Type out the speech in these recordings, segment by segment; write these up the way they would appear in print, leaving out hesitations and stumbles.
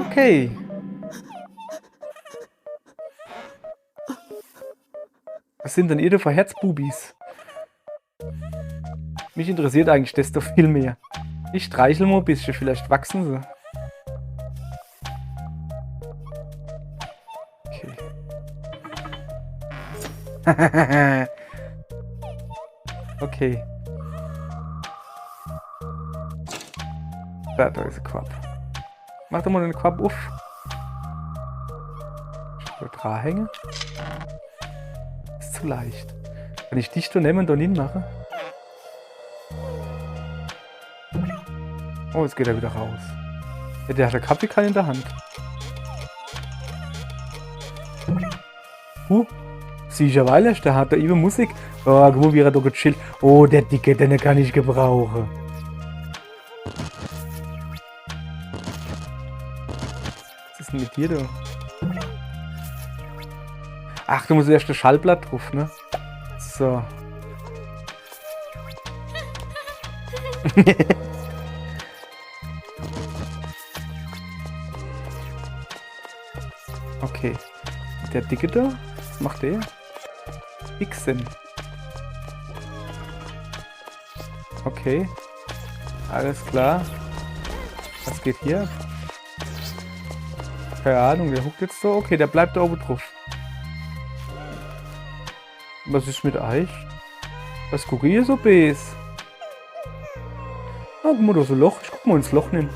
Okay. Was sind denn ihr für Herzbubis? Mich interessiert eigentlich das doch viel mehr. Ich streichel mal ein bisschen, vielleicht wachsen sie. Okay. Okay. Da ist ein Quapp. Mach doch mal den Quapp auf. Ich will dran hängen. Ist zu leicht. Kann ich dich da nehmen und da hinmachen? Oh, jetzt geht er wieder raus. Ja, der hat eine Kaffeekanne in der Hand. Sicher, weil der hat da eben Musik. Oh, guck mal, wie er da gechillt. Oh, der Dicke, den kann ich gebrauchen. Was ist denn mit dir da? Ach, du musst erst das Schallblatt drauf, ne? So. Okay. Der Dicke da? Was macht der? Xen. Okay. Alles klar. Was geht hier? Keine Ahnung, der huckt jetzt so. Okay, der bleibt da oben drauf. Was ist mit euch? Was gucke ich so bes? Ah, guck mal, da ist ein Loch. Ich guck mal ins Loch hin.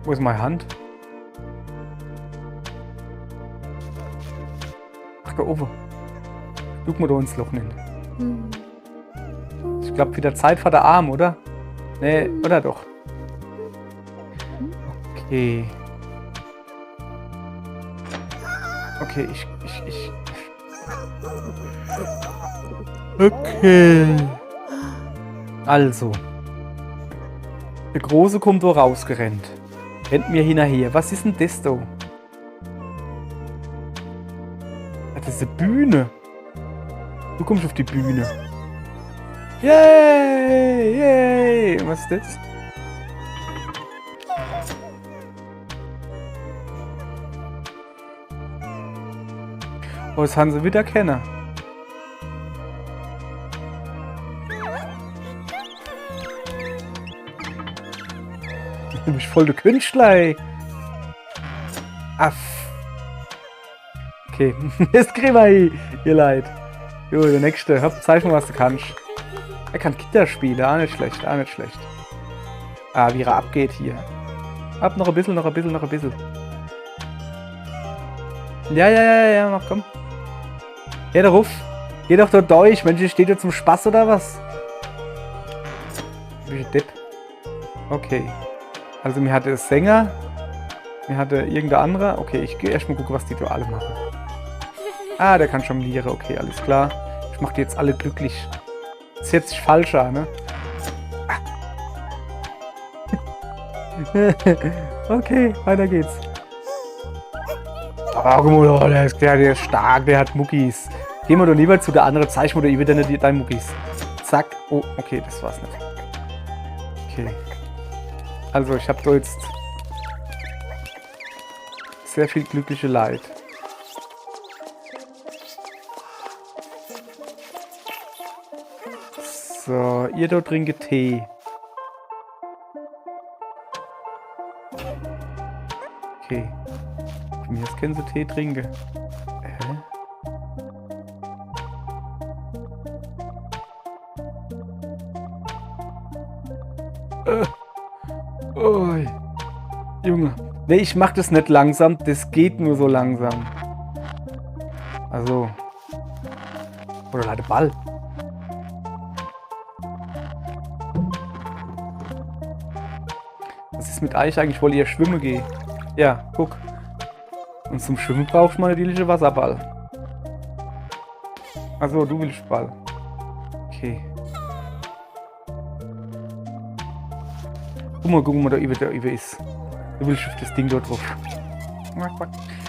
Wo ist meine Hand? Ach, da oben. Guck mal da ins Loch hin. Ich glaube, wieder Zeit vor der Arm, oder? Nee, oder doch? Okay. Okay, Okay. Also. Der Große kommt da rausgerannt. Rennt mir hinterher. Was ist denn das da? Das ist eine Bühne. Du kommst auf die Bühne. Yay! Yay! Was ist das? Oh, das haben sie wieder kennen. Du bist voll der Künstler, ey. Aff. Okay, jetzt kriegen wir ihr Leid. Jo, der nächste. Zeig mal, was du kannst. Er kann Gitarre spielen, auch nicht schlecht, auch nicht schlecht. Ah, wie er abgeht hier. Ab, noch ein bisschen, noch ein bisschen, noch ein bisschen. Ja, noch, komm. Geh doch ruf. Geh doch da durch. Mensch, steht ihr zum Spaß oder was? Wie Depp. Okay. Also, mir hatte es Sänger. Mir hatte irgendein anderer. Okay, ich gehe erstmal gucken, was die da alle machen. Ah, der kann jonglieren. Okay, alles klar. Ich mach die jetzt alle glücklich. Das hört sich falsch an, ne? Okay, weiter geht's. Oh, guck mal, der ist stark, der hat Muckis. Gehen wir doch lieber zu der anderen, zeig mir doch wieder deine Muckis. Zack. Oh, okay, das war's nicht. Okay. Also, ich habe da jetzt sehr viel glückliche Leid. So, ihr dort trinkt Tee. Okay. Von mir aus können sie Tee trinken. Oh, Junge. Nee, ich mach das nicht langsam. Das geht nur so langsam. Also. Oder halt Ball. Was ist mit euch eigentlich? Wollt ihr schwimmen gehen? Ja, guck. Und zum Schwimmen brauchst du mal natürlich Wasserball. Also, du willst Ball. Okay. Guck mal, da über ist. Du willst auf das Ding dort drauf.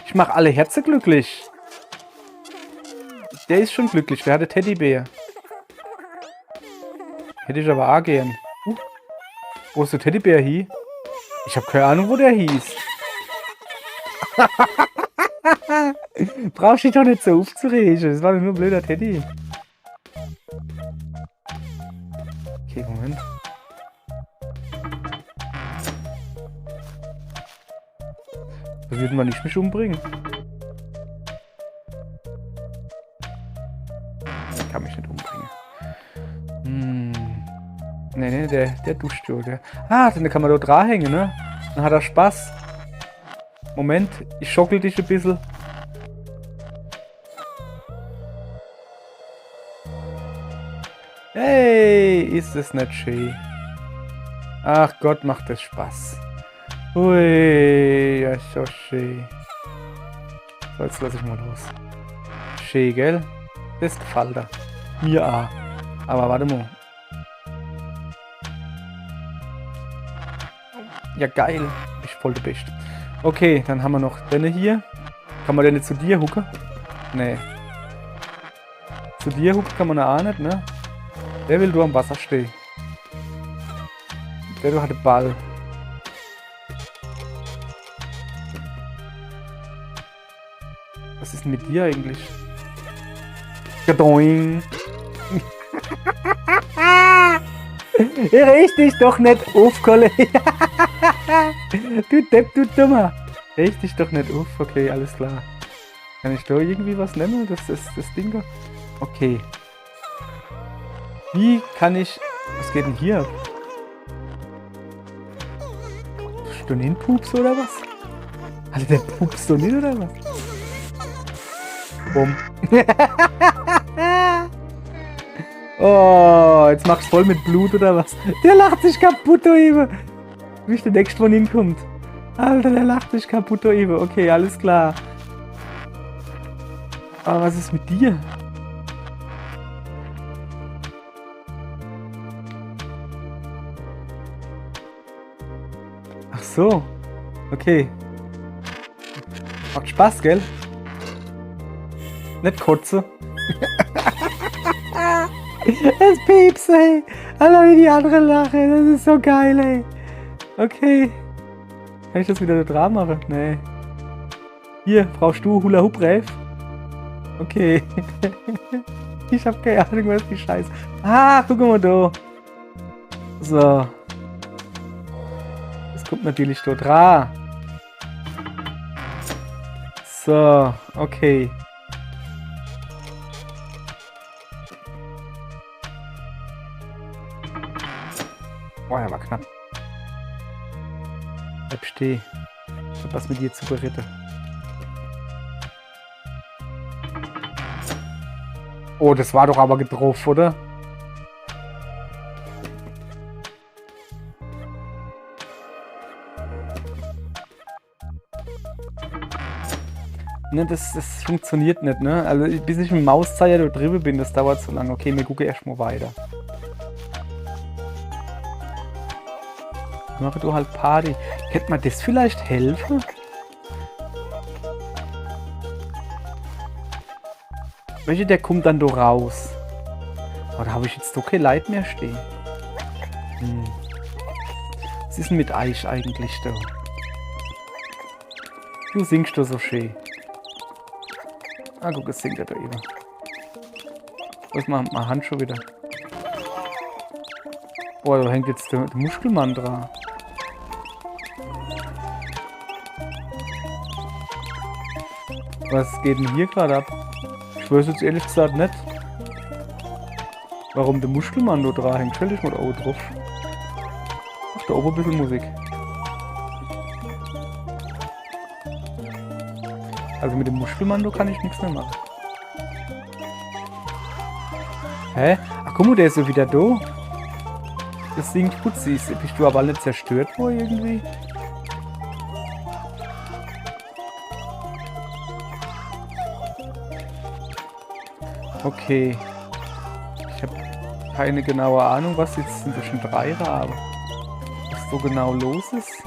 Ich mach alle Herzen glücklich. Der ist schon glücklich. Der hatte Teddybär. Hätte ich aber auch gern. Wo ist der Teddybär hier? Ich habe keine Ahnung, wo der hieß. Brauchst dich doch nicht so aufzuregen. Das war doch nur ein blöder Teddy. Okay, Moment. Da würden wir nicht mich umbringen. Ich kann mich nicht umbringen. Nee, der duscht jo. Dann kann man da dran hängen, ne? Dann hat er Spaß. Moment, ich schockel dich ein bisschen. Hey, ist das nicht schön? Ach Gott, macht das Spaß. Ui, ja, so schön. So, jetzt lass ich mal los. Schön, gell? Das gefällt dir. Mir auch. Aber warte mal. Ja, geil. Ich voll der Beste. Okay, dann haben wir noch den hier. Kann man den nicht zu dir hucken? Nee. Zu dir hucken kann man auch nicht, ne? Der will du am Wasser stehen. Der du hat den Ball. Was ist denn mit dir eigentlich? Gadoing. Riech dich doch nicht auf, Kollege. Du Depp, du Dummer. Riech dich doch nicht auf. Okay, alles klar. Kann ich da irgendwie was nehmen? Das ist das Ding da. Okay. Wie kann ich... Was geht denn hier ab? Hast du einen Pups oder was? Alter, der pupst doch nicht oder was? Bumm. Oh, jetzt machst du voll mit Blut oder was? Der lacht sich kaputt, du Ibe. Wie der nächste von ihm kommt. Alter, der lacht sich kaputt, du Ibe. Okay, alles klar. Aber was ist mit dir? Ach so. Okay. Macht Spaß, gell? Nicht kotze. Das Pieps, ey. Alter, wie die andere lachen. Das ist so geil, ey. Okay. Kann ich das wieder dran machen? Nee. Hier, brauchst du Hula Hoop Reif? Okay. Ich hab keine Ahnung, was die Scheiße. Ah, guck mal da. So. Das kommt natürlich da dran. So, okay. Boah, er war knapp. Bleib stehen. Ich hab was mit dir zu beritten. Oh, das war doch aber getroffen, oder? Ne, das funktioniert nicht, ne? Also bis ich mit dem Mauszeiger da drüben bin, das dauert so lange. Okay, wir gucken erstmal weiter. Mache du halt Party. Hätte mir das vielleicht helfen? Welche, der kommt dann da raus. Aber da habe ich jetzt doch kein Leid mehr stehen. Was ist denn mit Eich eigentlich da? Du singst da so schön. Ah, guck, es singt er da eben. Was macht mein Handschuh wieder? Oh, da hängt jetzt der Muskelmann dran. Was geht denn hier gerade ab? Ich weiß jetzt ehrlich gesagt nicht, warum der Muskelmann da dran hängt. Stell dich mal da oben drauf. Ach, da oben ein bisschen Musik. Also mit dem Muskelmann da kann ich nichts mehr machen. Hä? Ach guck mal, der ist ja wieder da. Das Ding putzt. Bist du aber nicht zerstört worden irgendwie? Okay. Ich habe keine genaue Ahnung, was jetzt zwischen 3 Raben. Was so genau los ist.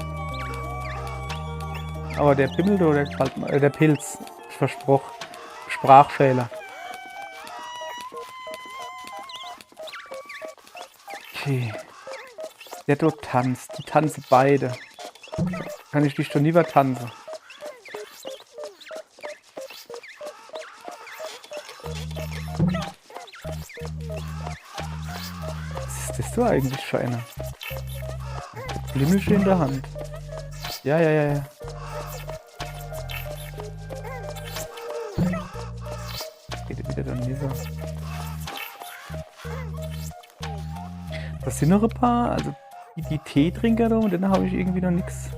Aber der Pimmel da, der gefällt mir. Der Pilz. Ich versprochen. Sprachfehler. Okay. Der dort tanzt. Die tanzen beide. Kann ich dich doch nie tanzen. Was ist das du eigentlich für einer? Blimmische in der Hand. Ja. Geht wieder dann dieser. Das sind noch ein paar, also die Teetrinker da und dann habe ich irgendwie noch nichts.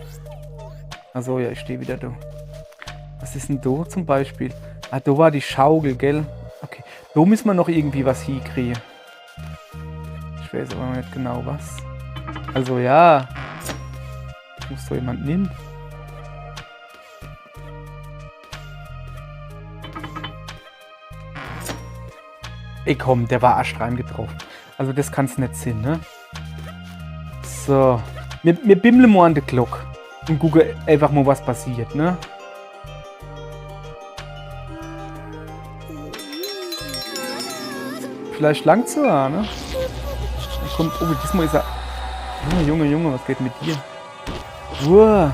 Achso, ja, ich stehe wieder da. Was ist denn da zum Beispiel? Ah, da war die Schaukel, gell? Okay, da müssen wir noch irgendwie was hinkriegen. Ich weiß aber noch nicht genau was. Also ja. Ich muss so jemand nehmen. Ey komm, der war Aschreim getroffen. Also das kann es nicht sein, ne? So. Wir bimmeln mal an der Glocke. Und gucken einfach mal, was passiert, ne? Vielleicht langt so, ne? Dann kommt, oh, diesmal ist er... Junge, was geht mit dir? Uah.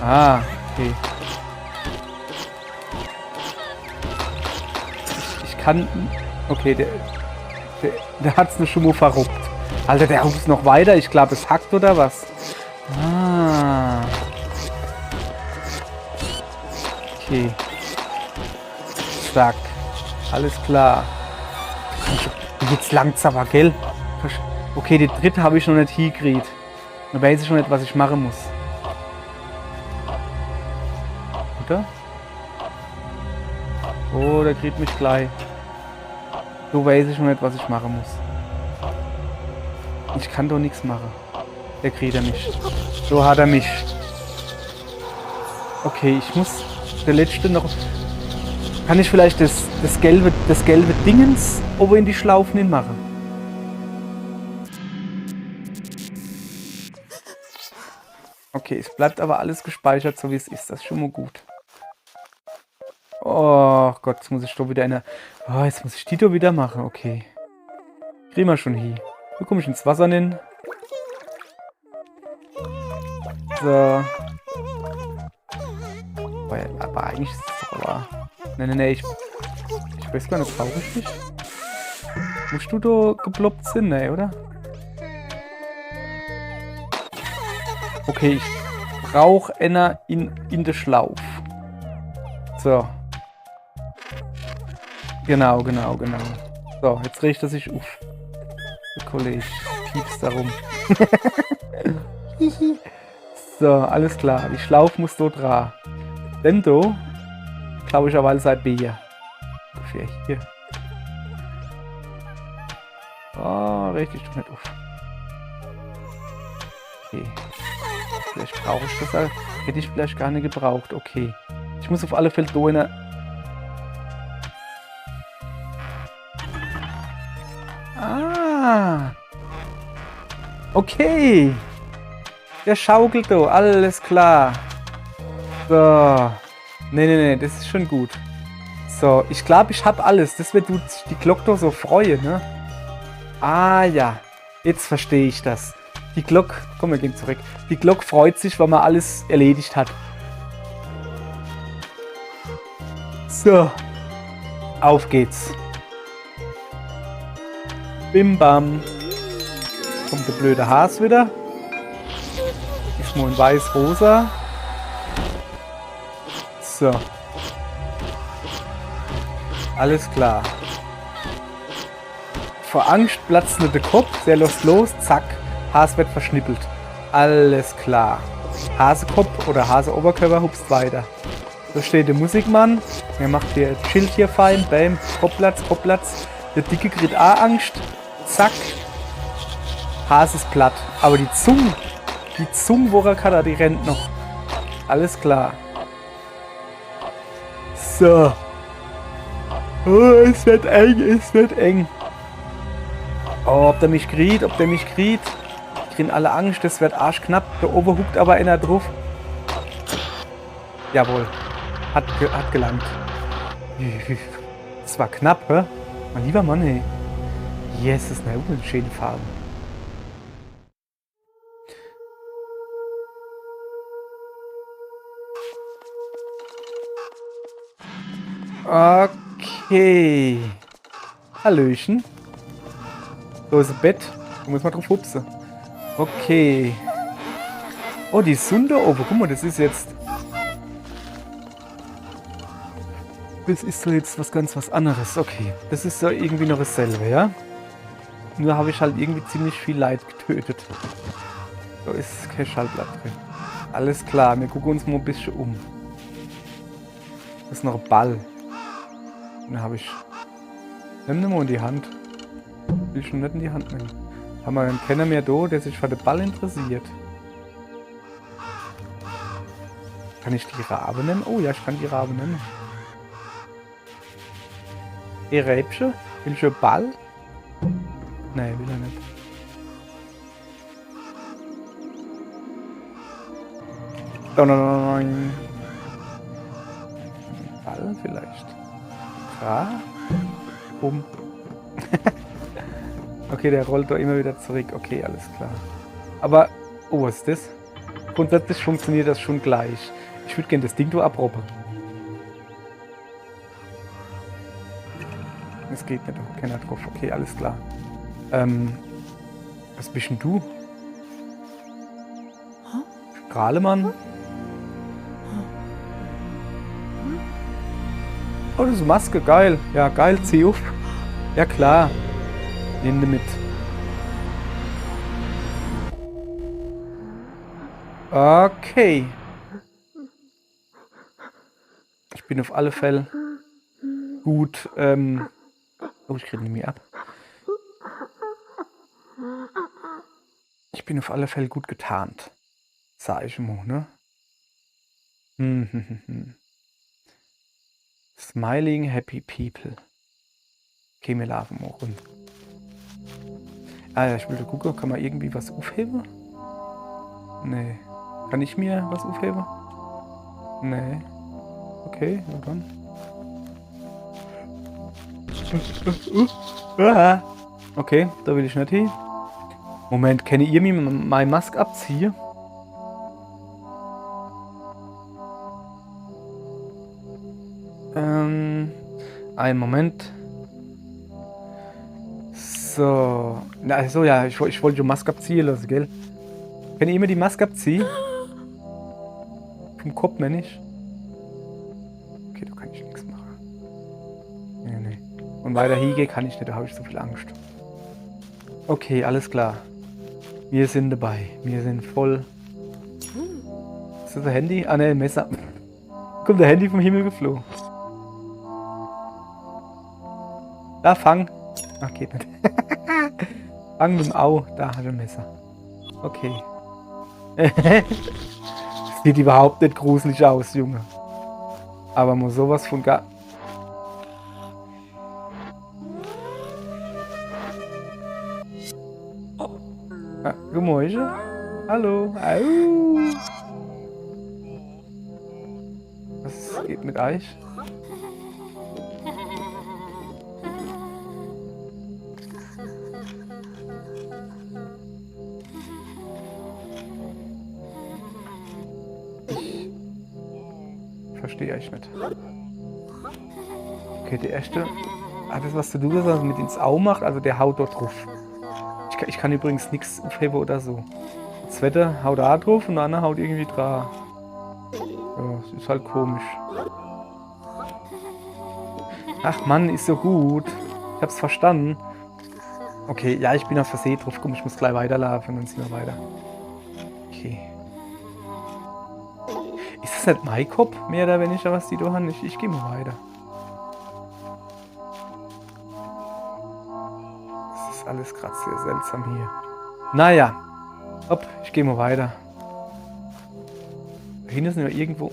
Ah, okay. Ich kann... Okay, der hat's schon mal verrückt. Alter, der ruft noch weiter. Ich glaube, es hackt oder was? Ah. Okay. Zack. Alles klar. Jetzt langt's aber, gell? Okay, die dritte habe ich noch nicht hingekriegt. Da weiß ich noch nicht, was ich machen muss. Oder? Oh, der kriegt mich gleich. So weiß ich noch nicht, was ich machen muss. Ich kann doch nichts machen. Der kriegt er mich. So hat er mich. Okay, ich muss der letzte noch... Kann ich vielleicht das gelbe Dingens oben in die Schlaufen hin machen? Okay, es bleibt aber alles gespeichert, so wie es ist. Das ist schon mal gut. Oh Gott, jetzt muss ich doch wieder eine... Oh, jetzt muss ich die doch wieder machen. Okay. Kriegen wir schon hier. Wo komme ich ins Wasser hin? So. Aber eigentlich ist es doch aber... Nee, ich weiß gar nicht, das war richtig. Musst du da geploppt sein, ne, oder? Okay, ich brauche einer in der Schlauf. So. Genau. So, jetzt riecht er sich auf. Der Kollege piepst da rum. So, alles klar. Die Schlaufe muss dort dran. Denn da, glaube ich, aber alles seit Bier. Ungefähr hier. Oh, richtig doch nicht auf. Okay. Vielleicht brauche ich das. Hätte ich vielleicht gar nicht gebraucht. Okay. Ich muss auf alle Fälle da in der... Ah. Okay. Der schaukelt da. Alles klar. So. Nee, das ist schon gut. So, ich glaube, ich habe alles. Das wird die Glocke doch so freuen, ne? Ah ja. Jetzt verstehe ich das. Die Glocke... Komm, wir gehen zurück. Die Glocke freut sich, weil man alles erledigt hat. So. Auf geht's. Bim bam. Kommt der blöde Has wieder. Ist nur in weiß-rosa. So. Alles klar. Vor Angst platzt nur der Kopf. Der lässt los. Zack. Has wird verschnippelt. Alles klar. Hasekopf oder Haseoberkörper hupst weiter. Da steht der Musikmann. Er macht hier, chillt hier fein. Bam. Kopfplatz. Der Dicke kriegt auch Angst. Zack. Hase ist platt. Aber die Zunge, wo er kann, die rennt noch. Alles klar. So. Oh, es wird eng. Oh, ob der mich kriegt. Die kriegen alle Angst, das wird arschknapp. Da oben huckt aber einer drauf. Jawohl. Hat gelangt. Das war knapp, hä? Mein lieber Mann, ey. Yes, das ist eine unschöne Farbe. Okay. Hallöchen. So ist ein Bett. Da muss man drauf hupsen. Okay. Oh, die Sunde oben. Guck mal, das ist jetzt... Das ist so jetzt was anderes. Okay. Das ist so irgendwie noch dasselbe, ja? Nur habe ich halt irgendwie ziemlich viel Leid getötet. So ist kein Schallblatt drin. Alles klar, wir gucken uns mal ein bisschen um. Das ist noch ein Ball. Den habe ich... Nimm den mal in die Hand. Will ich schon nicht in die Hand nehmen. Haben wir einen Kenner mehr da, der sich für den Ball interessiert. Kann ich die Rabe nennen? Oh ja, ich kann die Rabe nennen. Ihr Räbchen? Willst du einen Ball? Nein, will er nicht. Ball vielleicht. Okay, der rollt doch immer wieder zurück. Okay, alles klar. Aber, oh, was ist das? Grundsätzlich funktioniert das schon gleich. Ich würde gerne das Ding da abrobben. Es geht nicht, keiner drauf. Okay, alles klar. Was bist denn du? Strahlemann? Oh, das ist eine Maske, geil. Ja, geil, zieh auf. Ja, klar. Nimm die mit. Okay. Ich bin auf alle Fälle gut, oh, ich kriege nicht mehr ab. Ich bin auf alle Fälle gut getarnt. Sag ich mal, ne? Smiling happy people. Okay, wir laufen mal rum. Ah ja, ich will gucken, kann man irgendwie was aufheben? Nee. Kann ich mir was aufheben? Nee. Okay, na dann. Okay, da will ich nicht hin. Moment, kann ihr mir meine Maske abziehen? Einen Moment. So. Na, so, ja, ich wollte die Maske abziehen lassen, gell? Kann ihr mir die Maske abziehen? Vom Kopf, meine ich. Okay, da kann ich nichts machen. Nee. Und weiter hingehen kann ich nicht, da habe ich so viel Angst. Okay, alles klar. Wir sind dabei. Wir sind voll. Ist das ein Handy? Ah, ne, ein Messer. Kommt der Handy vom Himmel geflogen. Da, fang. Ach, geht nicht. Fang mit dem Au. Da hat er ein Messer. Okay. Sieht überhaupt nicht gruselig aus, Junge. Aber muss sowas von gar... Ah, Gemäusche? Hallo? Au. Was geht mit euch? Verstehe ich nicht. Okay, der erste... Ah, das, was du gesagt hast, mit ins Au macht, also der haut dort drauf. Ich kann übrigens nichts aufheben oder so. Der zweite haut da drauf und der andere haut irgendwie dran. Ja, das ist halt komisch. Ach Mann, ist so gut. Ich hab's verstanden. Okay, ja, ich bin auf der See drauf. Komm, ich muss gleich weiterlaufen, dann sind wir weiter. Okay. Ist das nicht mein Kopf, mehr oder weniger, was die da haben? Ich gehe mal weiter. Das ist alles gerade sehr seltsam hier. Naja. Hopp, ich gehe mal weiter. Da hinten sind wir irgendwo...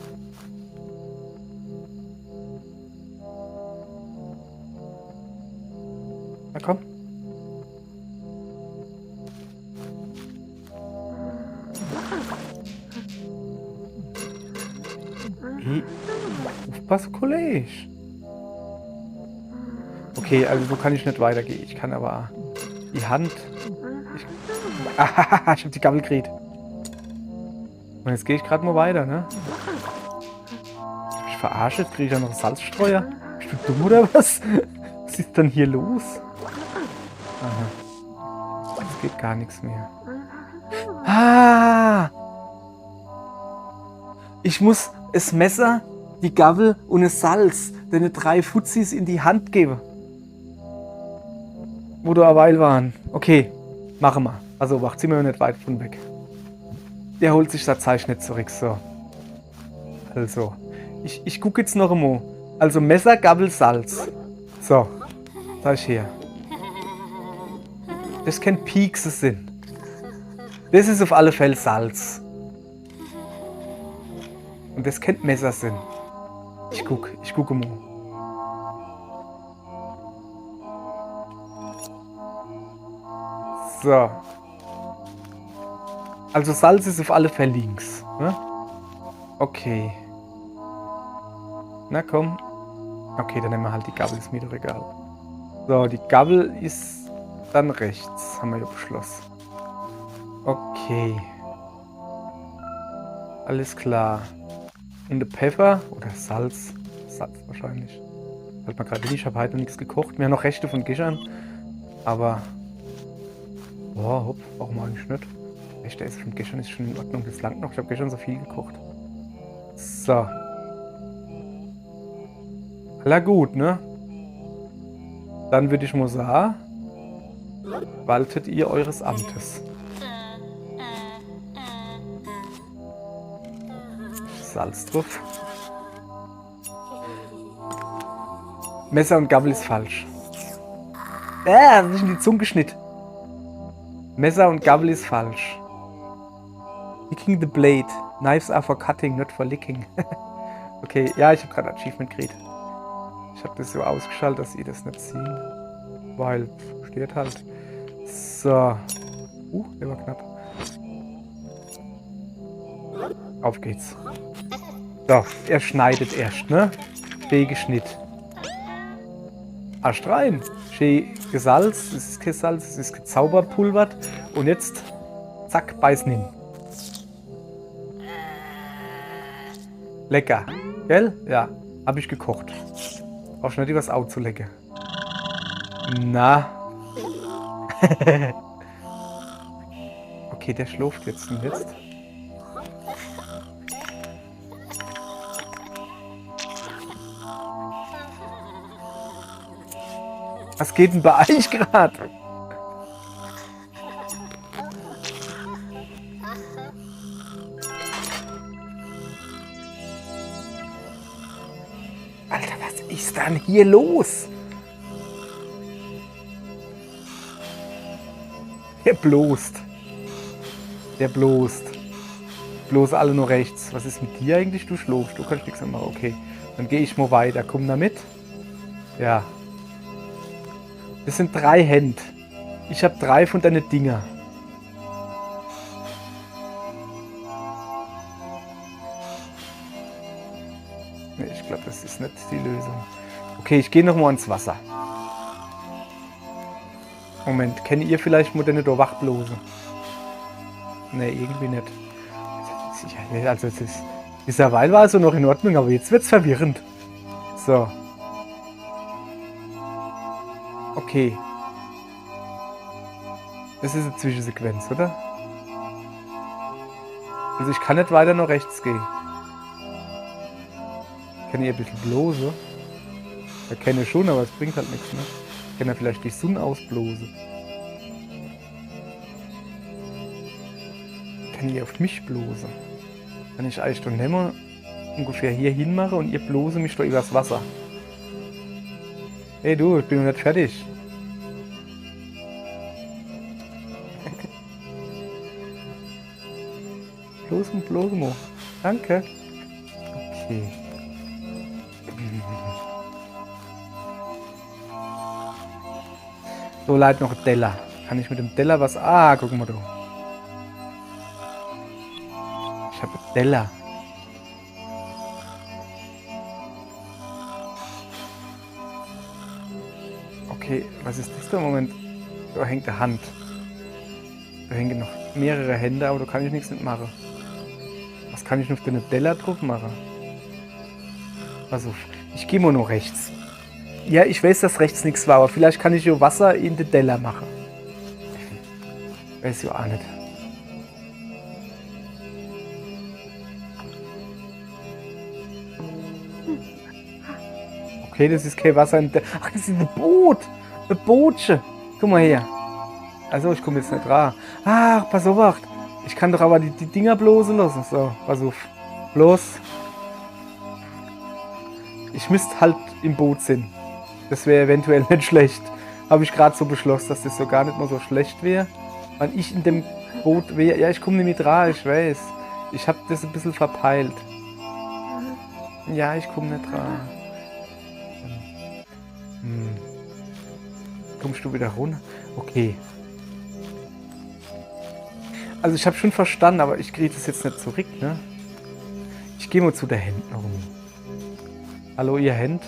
Na komm. Hey, aufpassen, Kollege. Okay, also so kann ich nicht weitergehen. Ich kann aber die Hand... ich hab die Gabel gekriegt. Und jetzt gehe ich gerade mal weiter, ne? Ich verarsche, jetzt kriege ich ja noch Salzstreuer. Bist du dumm oder was? Was ist denn hier los? Aha. Es geht gar nichts mehr. Ah! Ich muss das Messer, die Gabel und das Salz deine 3 Fuzis in die Hand geben. Wo du eine Weile waren. Okay, machen wir. Also, wach, zieh mir nicht weit von weg. Der holt sich das Zeichen nicht zurück, so. Also, ich gucke jetzt noch einmal. Also, Messer, Gabel, Salz. So, da ist her. Das kann Piekse sind. Das ist auf alle Fälle Salz. Und das könnte Messer sein. Ich gucke mal. So. Also Salz ist auf alle Fälle links. Ne? Okay. Na komm. Okay, dann nehmen wir halt die Gabel, ist mir doch egal. So, die Gabel ist dann rechts. Haben wir ja beschlossen. Okay. Alles klar. Und der Pfeffer oder Salz. Salz wahrscheinlich. Halt mal gerade, ich habe heute noch nichts gekocht. Wir haben noch Reste von gestern. Aber. Boah, hopp, warum eigentlich nicht? Reste Essen von gestern ist schon in Ordnung. Das langt noch. Ich habe gestern so viel gekocht. So. Aller gut, ne? Dann würde ich mal sagen, waltet ihr eures Amtes. Salz drauf. Messer und Gabel ist falsch. Das ist in die Zunge geschnitten. Messer und Gabel ist falsch. Licking the blade. Knives are for cutting, not for licking. Okay, ja, ich habe gerade Achievement gekriegt. Ich habe das so ausgeschaltet, dass ihr das nicht seht. Weil, steht halt. So. Der war knapp. Auf geht's. So, er schneidet erst, ne? Schön geschnitten. Erst rein. Schön gesalzt. Es ist kein Salz, es ist gezauberpulvert. Und jetzt, zack, beißen hin. Lecker. Gell? Ja, habe ich gekocht. Brauchst du nicht übers Auto zu lecken. Na. Okay, der schläft jetzt und jetzt. Was geht denn bei euch gerade? Alter, was ist denn hier los? Der bloßt. Der bloßt. Bloß alle nur rechts. Was ist mit dir eigentlich? Du schläfst. Du kannst nichts mehr machen. Okay. Dann gehe ich mal weiter. Komm da mit. Ja. Das sind 3 Hände. Ich habe 3 von deinen Dinger. Nee, ich glaube, das ist nicht die Lösung. Okay, ich gehe nochmal ins Wasser. Moment, kennt ihr vielleicht mal deine da Wachblose? Ne, irgendwie nicht. Also es ist, dieser Weil war also noch in Ordnung, aber jetzt wird es verwirrend. So. Okay. Das ist eine Zwischensequenz, oder? Also ich kann nicht weiter nach rechts gehen. Ich kann hier ein bisschen Blose. Ich kenne schon, aber es bringt halt nichts, ne? Ich kann ja vielleicht die Sonne ausblose. Ich kann hier auf mich blose. Kann ich eigentlich dann nehmen, ungefähr hier hinmache und ihr blose mich doch übers Wasser. Hey du, ich bin noch nicht fertig. Bloß mo. Danke. Okay. So, leid noch ein Teller. Kann ich mit dem Teller was... Ah, guck mal du. Ich habe einen Teller. Okay, was ist das da im Moment? Da hängt eine Hand. Da hängen noch mehrere Hände, aber da kann ich nichts mit machen. Was kann ich noch auf den Teller drauf machen? Also, ich gehe mal nur rechts. Ja, ich weiß, dass rechts nichts war, aber vielleicht kann ich ja Wasser in den Teller machen. Weiß ich auch nicht. Okay, das ist kein Wasser in der... Ach, das ist ein Boot. Ein Bootchen. Guck mal her. Also, ich komme jetzt nicht dran. Ach, pass auf. Ich kann doch aber die Dinger bloßen lassen. So, pass auf. Bloß. Ich müsste halt im Boot sein. Das wäre eventuell nicht schlecht. Habe ich gerade so beschlossen, dass das so gar nicht mal so schlecht wäre. Weil ich in dem Boot wäre... Ja, ich komme nicht mit dran, ich weiß. Ich habe das ein bisschen verpeilt. Ja, ich komme nicht dran. Kommst du wieder runter? Okay. Also ich habe schon verstanden, aber ich kriege das jetzt nicht zurück, ne? Ich gehe mal zu der Händlerin. Hallo, ihr Händ?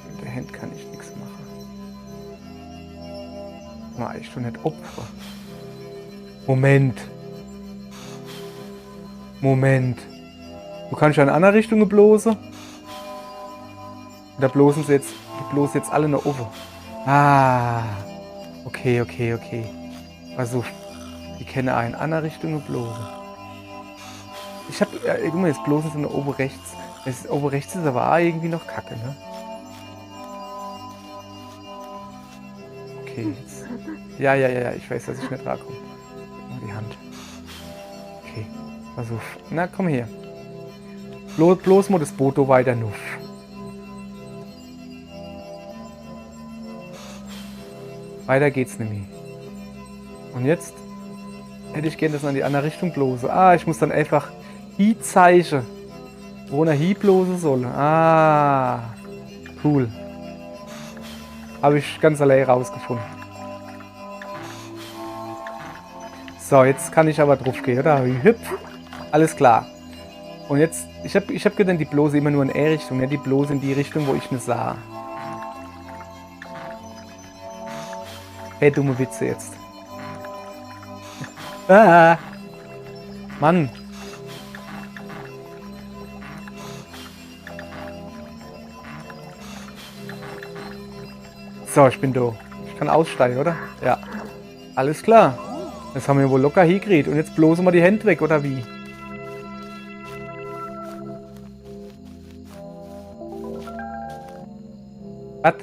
Mit der Hand kann ich nichts machen. Mach ich doch nicht Opfer. Moment. Du kannst ja in eine andere Richtung bloßen. Da bloßen sie jetzt, die bloßen jetzt alle noch offen. Ah. Okay. Also, die kennen eine andere Richtung bloßen. Ich hab, guck mal, jetzt bloßen sie noch oben rechts. Das oben rechts ist aber auch irgendwie noch kacke, ne? Okay, jetzt. Ja, ich weiß, dass ich nicht rankomme. Nur die Hand. Okay, pass auf. Na, komm her. Bloß mal das Boot weiter nuff. Weiter geht's nämlich. Und jetzt hätte ich gerne das in die andere Richtung bloße. Ah, ich muss dann einfach hier zeichnen, wo er hier bloße soll. Ah, cool. Habe ich ganz allein rausgefunden. So, jetzt kann ich aber drauf gehen, oder? Hüpf. Alles klar. Und jetzt, ich hab gedacht, die bloße immer nur in E-Richtung, ne? Die bloße in die Richtung, wo ich nicht sah. Hey, dumme Witze jetzt. Ah, Mann. So, ich bin da. Ich kann aussteigen, oder? Ja. Alles klar. Das haben wir wohl locker hingekriegt. Und jetzt bloßen wir die Hände weg, oder wie? Was?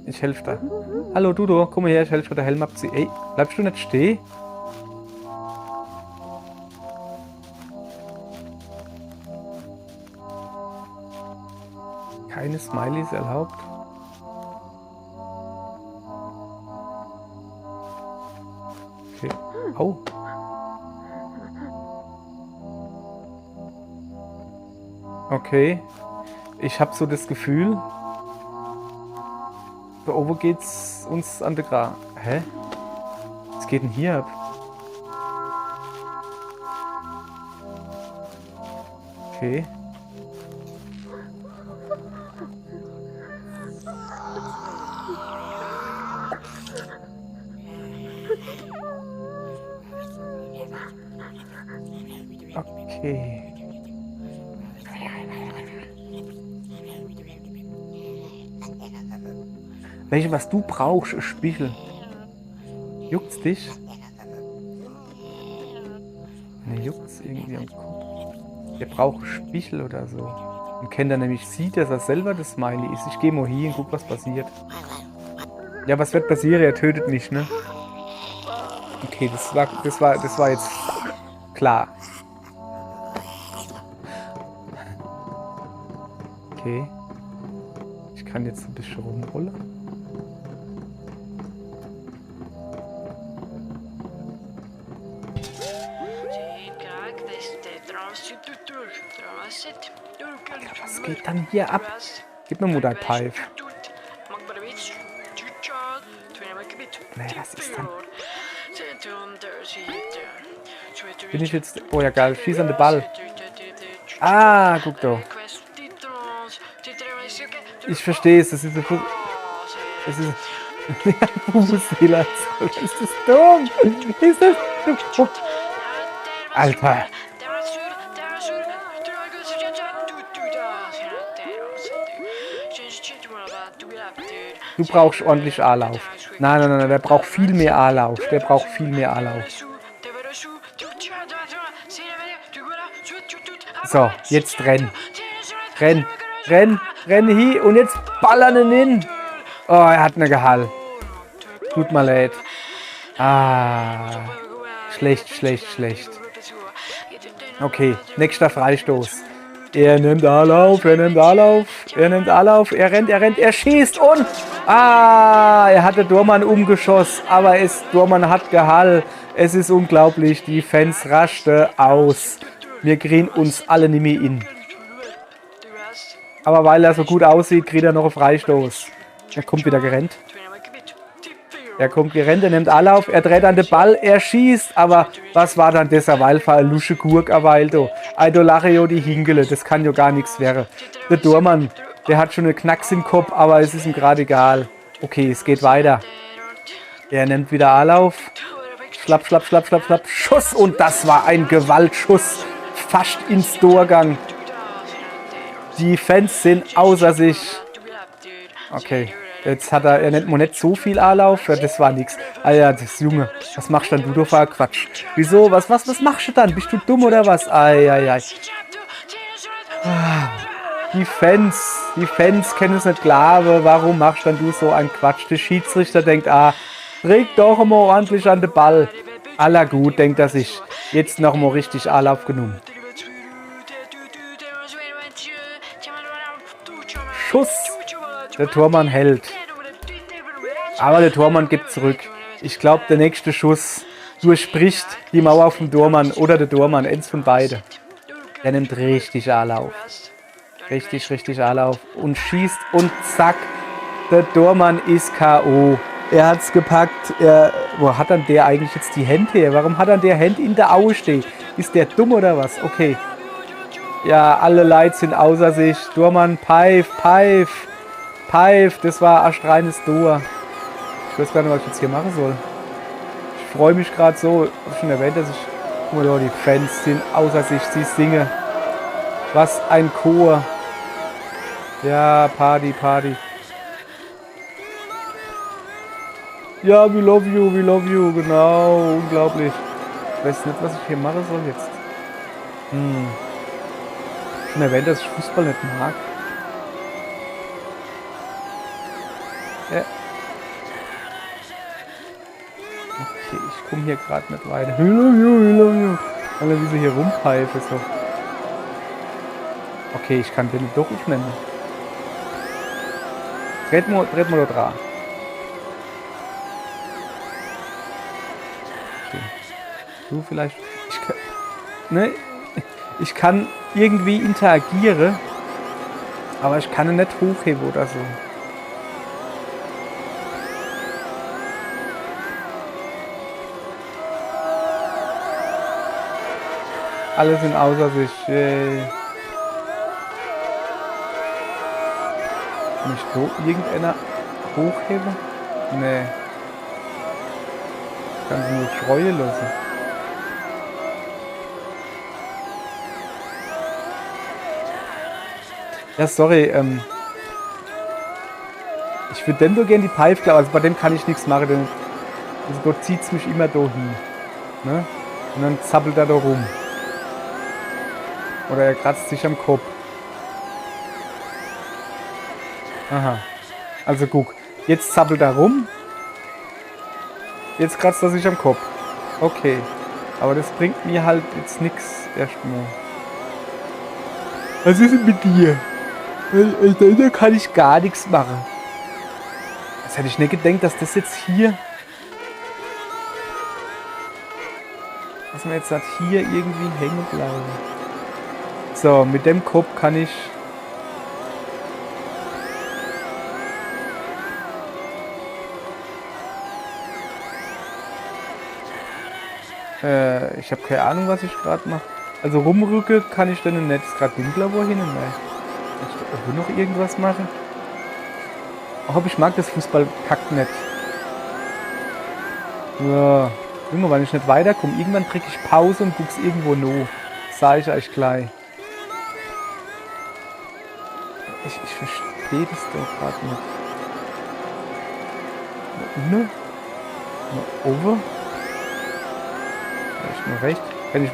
Ich helfe da. Hallo Dudo, komm mal her, ich helfe dir den Helm abziehen. Ey, bleibst du nicht stehen? Keine Smileys erlaubt. Okay. Au. Okay. Ich habe so das Gefühl, da oben geht's uns an der Gra. Hä? Was geht denn hier ab? Okay. Okay. Welche, was du brauchst, ist Spiegel. Juckt's dich? Ne, juckt's irgendwie am Kopf. Der braucht Spiegel oder so. Und kennt er nämlich sieht, dass er selber das Smiley ist. Ich gehe mal hier und guck, was passiert. Ja, was wird passieren? Er tötet mich, ne? Okay, das war jetzt klar. Okay. Ich kann jetzt ein bisschen rumrollen. Was geht dann hier ab? Gib mir mal dein Pipe. Nee, was ist dann? Bin ich jetzt... Oh ja, geil. Schieß an den Ball. Ah, guck doch. Ich verstehe es. Das ist ein... Das ist... Fußfehler. Ist das dumm? Ist das... Alter. Du brauchst ordentlich A-Lauf. Nein, nein, nein, der braucht viel mehr A-Lauf. Der braucht viel mehr A-Lauf. So, jetzt renn. Renn, renn, renn hier und jetzt ballern ihn hin. Oh, er hat eine Gehall. Tut mir leid. Ah, schlecht, schlecht, schlecht. Okay, nächster Freistoß. Er nimmt A-Lauf, er nimmt A-Lauf, er nimmt A-Lauf, er rennt, er schießt und... Ah, er hatte Dormann umgeschossen, aber Dormann hat Gehall. Es ist unglaublich, die Fans raschte aus. Wir kriegen uns alle nicht mehr in. Aber weil er so gut aussieht, kriegt er noch einen Freistoß. Er kommt wieder gerannt. Er kommt gerannt, er nimmt Anlauf, er dreht an den Ball, er schießt. Aber was war dann dieser Wallfall? Lusche Gurk, aber Aldo lache jo die Hingele, das kann jo gar nichts werden. Der Dormann, der hat schon einen Knacks im Kopf, aber es ist ihm gerade egal. Okay, es geht weiter. Er nimmt wieder Anlauf. Schlapp, schlapp, schlapp, schlapp, schlapp. Schuss und das war ein Gewaltschuss. Fast ins Torgang. Die Fans sind außer sich. Okay, jetzt hat er nimmt nicht so viel Anlauf. Ja, das war nix. Ah ja, das Junge, was machst denn du da für Quatsch? Wieso? Was machst du dann? Bist du dumm oder was? Ei. Die Fans können es nicht glauben. Warum machst denn du so einen Quatsch? Der Schiedsrichter denkt, trägt doch mal ordentlich an den Ball. Aller gut, denkt er sich. Jetzt noch mal richtig Anlauf genommen. Schuss. Der Tormann hält. Aber der Tormann gibt zurück. Ich glaube, der nächste Schuss durchbricht die Mauer vom Tormann oder der Tormann. Eins von beide. Er nimmt richtig Anlauf. Richtig Anlauf. Und schießt und zack. Der Tormann ist K.O. Er hat's gepackt. Wo hat dann der eigentlich jetzt die Hände her? Warum hat dann der Hände in der Aue stehen? Ist der dumm oder was? Okay. Ja, alle Leute sind außer sich. Dormann, Pfeif. Das war astreines Tor. Ich weiß gar nicht, was ich jetzt hier machen soll. Ich freue mich gerade so. Ich habe schon erwähnt, dass guck mal, die Fans sind außer sich. Sie singen. Was ein Chor. Ja, Party. Ja, we love you. Genau, unglaublich. Ich weiß nicht, was ich hier machen soll jetzt. Schon erwähnt, dass ich Fußball nicht mag. Ja. Okay, ich komme hier gerade nicht weiter. We love you. Alle wie sie hier rumpfeifen so. Okay, ich kann den doch nicht nennen. Dreht mal da dran. Okay. Du vielleicht. Ich kann irgendwie interagieren, aber ich kann ihn nicht hochheben oder so. Alle sind außer sich. Yay. Kann ich so irgendeiner hochheben? Nee. Ich kann sie nur schreien lassen. Ja, sorry, ich würde dem so gerne die Pfeife klauen, also bei dem kann ich nichts machen, denn also dort zieht es mich immer da hin. Ne? Und dann zappelt er da rum. Oder er kratzt sich am Kopf. Aha. Also guck, jetzt zappelt er rum. Jetzt kratzt er sich am Kopf. Okay. Aber das bringt mir halt jetzt nichts erstmal. Was ist denn mit dir? Da kann ich gar nichts machen. Das hätte ich nicht gedacht, dass das jetzt hier... Dass wir jetzt halt hier irgendwie hängen bleiben. So, mit dem Kopf kann ich... Ich habe keine Ahnung, was ich gerade mache. Also rumrücke kann ich dann nicht. Ist gerade dunkler wohin? Nein. Ich will noch irgendwas machen. Aber ich mag das Fußballpack nicht. Ja. Junge, wenn ich nicht weiterkomme, irgendwann drücke ich Pause und guck's irgendwo no. Sag ich euch gleich. Ich verstehe das doch gerade nicht. Mal unten. Mal oben. Vielleicht mal rechts. Wenn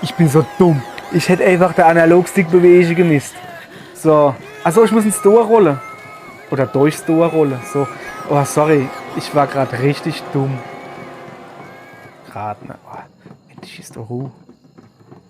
ich bin so dumm. Ich hätte einfach den Analogstick bewegen gemisst. So. Achso, ich muss ins Tor rollen. Oder durchs Tor rollen. So. Oh, sorry. Ich war gerade richtig dumm. Gerade, ne? Oh, endlich ist doch Ruhe.